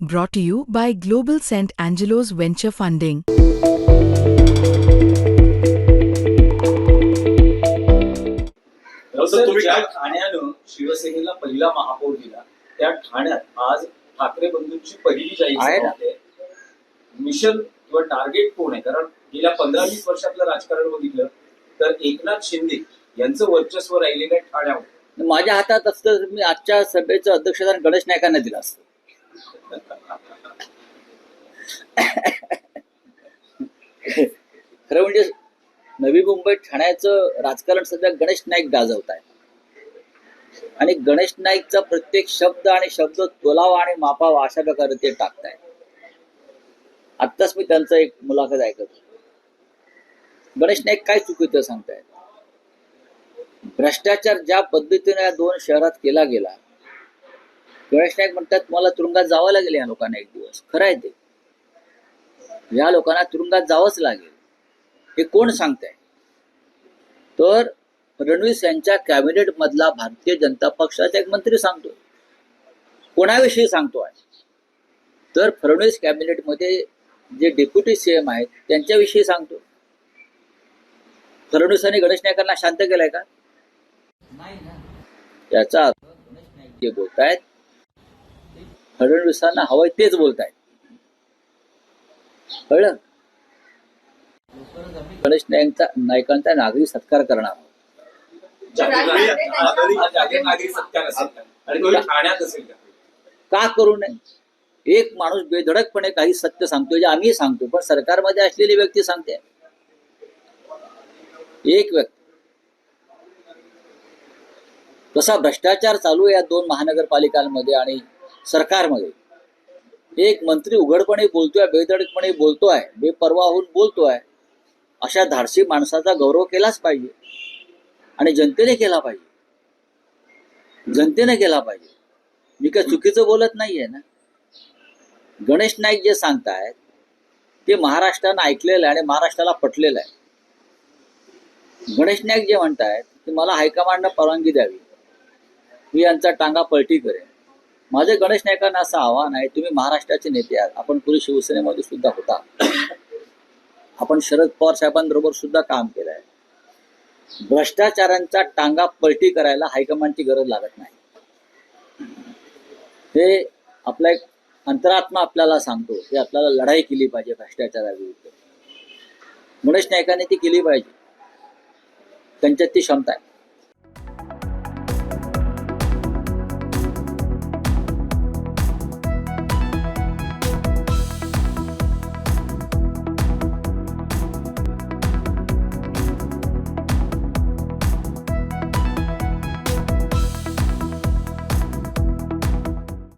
Brought to you by Global St. Angelo's Venture Funding. ज्या ठाण्यानं शिवसेनेला पहिला महापौर दिला त्या ठाण्यात आज ठाकरे बंधूंची पहिली जाहीर सभा होते. मिशन किंवा टार्गेट कोण आहे? कारण गेल्या 15-20 वर्षातलं राजकारण बघितलं तर एकनाथ शिंदे यांचं वर्चस्व राहिलेलं आहे ठाण्यावर. माझ्या हातात असतं तर मी आजच्या सभेचं अध्यक्षस्थान गणेश नाईकांना दिलं असतं. खरं म्हणजे नवी मुंबईत ठाण्याचं राजकारण सध्या गणेश नाईक गाजवत आहे आणि गणेश नाईकचा प्रत्येक शब्द आणि शब्द तोलावा आणि मापावा अशा प्रकारे ते टाकताय. आत्ताच मी त्यांचं एक मुलाखत ऐकत होतो. गणेश नाईक काय चुकीचं सांगतायत? भ्रष्टाचार ज्या पद्धतीने या 2 शहरात केला गेला, गणेश नाईक म्हणतात मला तुरुंगात जावं लागेल या लोकांना एक दिवस. खरं आहे ते, या लोकांना तुरुंगात जावंच लागेल. हे कोण सांगताय? तर फडणवीस यांच्या कॅबिनेट मधला भारतीय जनता पक्षाचा एक मंत्री सांगतो. कोणाविषयी सांगतोय? तर फडणवीस कॅबिनेटमध्ये जे डेप्युटी सीएम आहेत त्यांच्याविषयी सांगतो. फडणवीसांनी गणेश नाईकांना शांत केलंय का? नाही ना. याचा अर्थ गणेश नाईक जे बोलतायत फडणवीसांना हवंय तेच बोलतायत. कळलं? गणेश नाईकांचा नागरिक सत्कार करणार. का करू नये? एक माणूस बेधडकपणे काही सत्य सांगतोय जे आम्ही सांगतो, पण सरकारमध्ये असलेली व्यक्ती सांगते. एक व्यक्ती कसा भ्रष्टाचार चालू आहे या 2 महानगरपालिकांमध्ये आणि सरकारमध्ये. एक मंत्री उघडपणे बोलतोय, बेधडकपणे बोलतोय, बेपर्वा होऊन बोलतोय. अशा धाडसी माणसाचा गौरव केलाच पाहिजे आणि जनतेने केला पाहिजे. जनतेने केला पाहिजे. मी काय चुकीचं बोलत नाहीये ना. गणेश नाईक जे सांगतायत ते महाराष्ट्रानं ऐकलेलं आहे आणि महाराष्ट्राला पटलेलं आहे. गणेश नाईक जे म्हणतायत की मला हायकमांडनं परवानगी द्यावी, मी यांचा टांगा पलटी करेन. माझे गणेश नाईकांना असं आव्हान आहे, तुम्ही महाराष्ट्राचे नेते आहात, आपण पूर्वी शिवसेनेमध्ये सुद्धा होता, आपण शरद पवार साहेबांबरोबर सुद्धा काम केलं आहे. भ्रष्टाचारांचा टांगा पलटी करायला हायकमांडची गरज लागत नाही. हे आपला एक अंतरात्मा आपल्याला सांगतो की आपल्याला लढाई केली पाहिजे भ्रष्टाचाराविरुद्ध. गणेश नाईकांनी ती केली पाहिजे. त्यांच्यात ती क्षमता आहे.